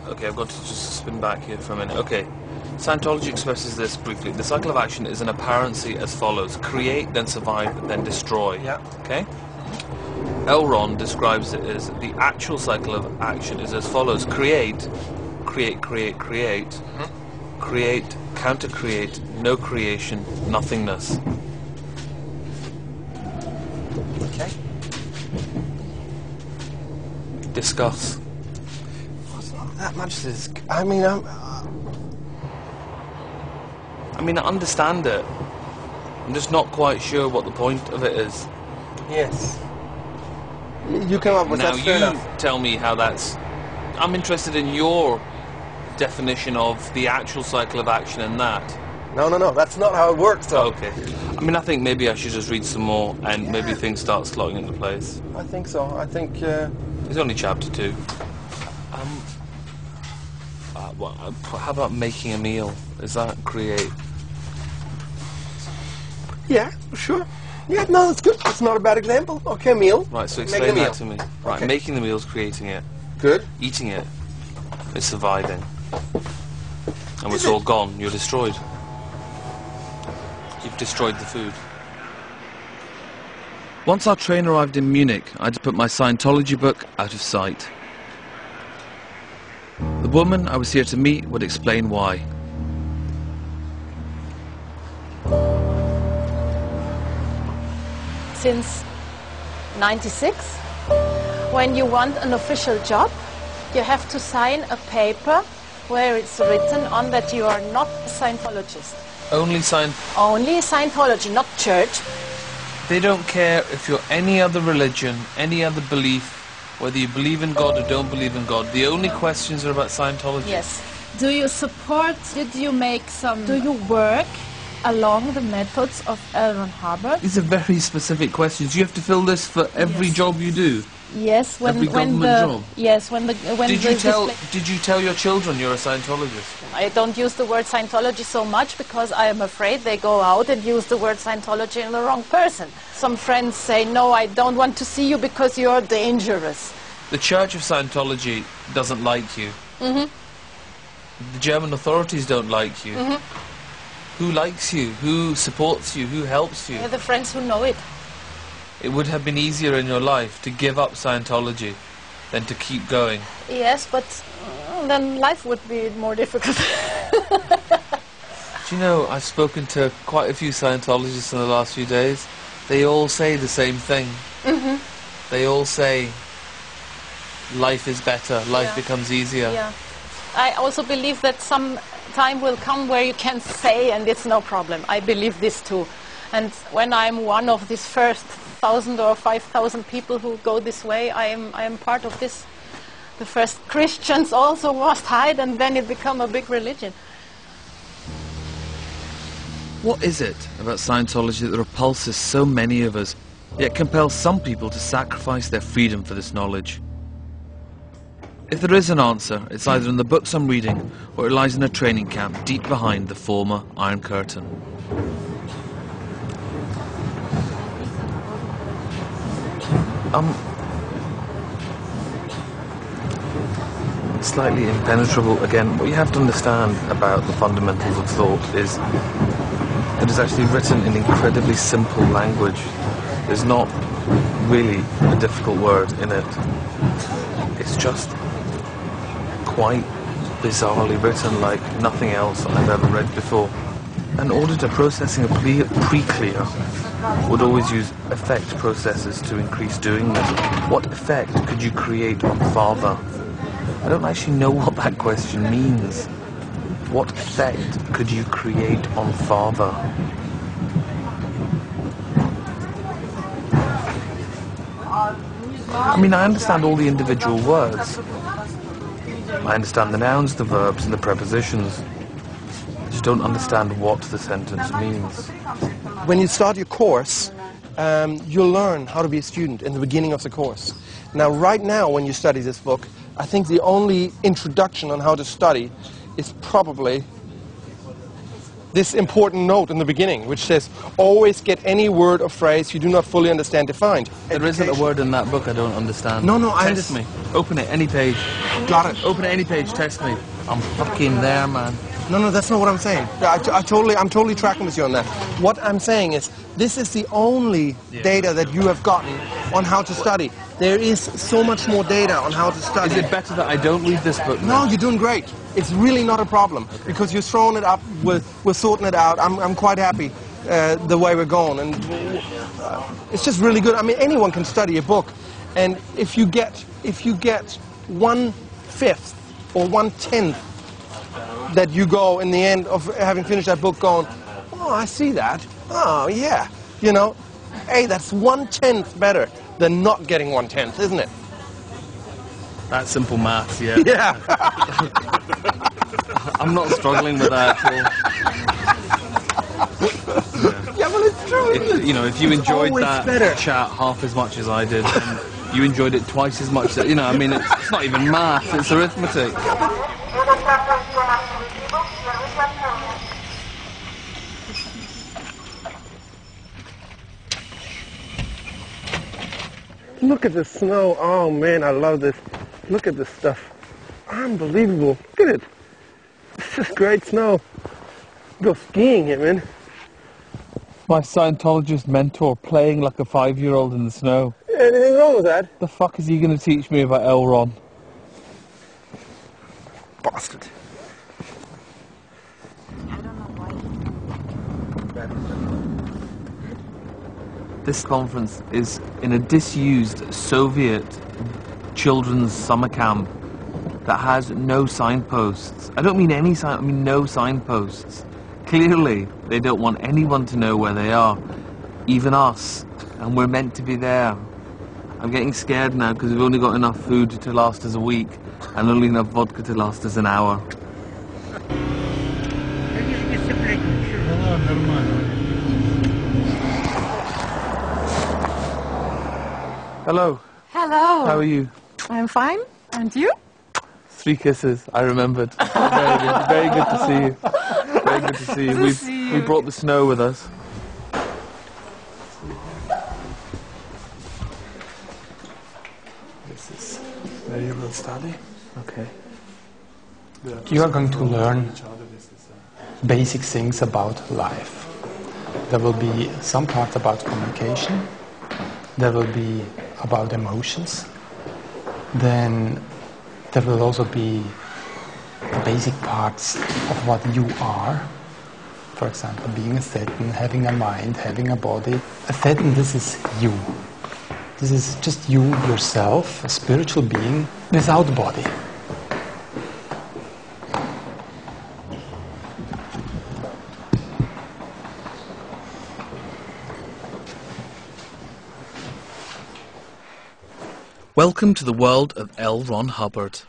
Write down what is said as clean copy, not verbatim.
Okay, I've got to just spin back here for a minute. Okay, Scientology expresses this briefly. The cycle of action is an apparency as follows: create, then survive, then destroy. Yeah. Okay? L. Ron describes it as the actual cycle of action is as follows: create, create, create, create, create, counter-create, no creation, nothingness. Okay. Discuss. Well, it's not that much. I mean, I understand it. I'm just not quite sure what the point of it is. yes. You come up with Now that. Fair you enough. tell me how that's... I'm interested in your definition of the actual cycle of action and that. No. That's not how it works, though. Okay. I think maybe I should just read some more and maybe things start slotting into place. I think so. I think. It's only chapter 2. How about making a meal? Is that create? Yeah. Sure. Yeah. No, that's good. It's not a bad example. Okay, meal. Right, so Making a explain meal. that to me. Right, Okay. making the meal is creating it. Good. Eating it is surviving. And Is it's all gone. You're destroyed. You've destroyed the food. Once our train arrived in Munich, I had to put my Scientology book out of sight. The woman I was here to meet would explain why. Since 96, when you want an official job, you have to sign a paper where it's written on that you are not a Scientologist. Only Only Scientology, not church. They don't care if you're any other religion, any other belief, whether you believe in God or don't believe in God. The only questions are about Scientology. Yes. Do you support, do you work along the methods of L. Ron Hubbard? These are very specific questions. You have to fill this for every Yes. job you do. Yes, Every government job. Did Did you tell your children you're a Scientologist? I don't use the word Scientology so much because I am afraid they go out and use the word Scientology in the wrong person. Some friends say, no, I don't want to see you because you're dangerous. The Church of Scientology doesn't like you. The German authorities don't like you. Who likes you? Who supports you? Who helps you? They're the friends who know it. It would have been easier in your life to give up Scientology than to keep going. Yes, but then life would be more difficult. Do you know, I've spoken to quite a few Scientologists in the last few days. They all say the same thing. They all say life is better, life becomes easier. Yeah. I also believe that some time will come where you can say, and it's no problem. I believe this too. And when I'm one of these first 1,000 or 5,000 people who go this way, I am part of this. The first Christians also must hide, and then it become a big religion. What is it about Scientology that repulses so many of us, yet compels some people to sacrifice their freedom for this knowledge? If there is an answer, it's either in the books I'm reading, or it lies in a training camp deep behind the former Iron Curtain. Slightly impenetrable. Again, what you have to understand about the fundamentals of thought is it is actually written in incredibly simple language. There's not really a difficult word in it. It's just quite bizarrely written, like nothing else I've ever read before. An auditor processing a pre-clear would always use effect processes to increase doing this. What effect could you create on father? I don't actually know what that question means. What effect could you create on father? I understand all the individual words. I understand the nouns, the verbs, and the prepositions. I just don't understand what the sentence means. When you start your course, you'll learn how to be a student in the beginning of the course. Now, right now, when you study this book, I think the only introduction on how to study is probably this important note in the beginning, which says, always get any word or phrase you do not fully understand defined. There isn't a word in that book I don't understand. No, I Test me. Open it, any page. got it. Open any page, test me. I'm fucking there, man. No, that's not what I'm saying. I'm totally tracking with you on that. What I'm saying is, this is the only data that you have gotten on how to study. There is so much more data on how to study. Is it better that I don't read this book? No, you're doing great. It's really not a problem because you're throwing it up. We're sorting it out. I'm quite happy the way we're going, and it's just really good. I mean, anyone can study a book, and if you get 1/5 or 1/10 that you go in the end of having finished that book going, oh, I see that. Oh, yeah. You know, hey, that's 1/10 better than not getting 1/10, isn't it? That's simple maths, yeah. Yeah. I'm not struggling with that at all. Yeah, well, it's true. If, you know, if you enjoyed that better. chat half as much as I did, and you enjoyed it twice as much, you know, I mean, it's not even maths, it's arithmetic. Look at the snow. Oh, man, I love this. Look at this stuff. Unbelievable. Look at it. It's just great snow. Go skiing here, man. My Scientologist mentor playing like a 5-year-old in the snow. Anything wrong with that? The fuck is he going to teach me about L. Ron? Bastard. This conference is in a disused Soviet children's summer camp that has no signposts. I don't mean any sign, I mean no signposts. Clearly, they don't want anyone to know where they are, even us, and we're meant to be there. I'm getting scared now because we've only got enough food to last us a week and only enough vodka to last us an hour. Hello. Hello. How are you? I'm fine. And you? 3 kisses. I remembered. Very good to see you. Very good to see you. We brought the snow with us. This is where you will study. Okay. You are going to learn basic things about life. There will be some part about communication. There will be about emotions. Then there will also be the basic parts of what you are. For example, being a thetan, having a mind, having a body. A thetan, this is you. This is just you, yourself, a spiritual being without body. Welcome to the world of L. Ron Hubbard.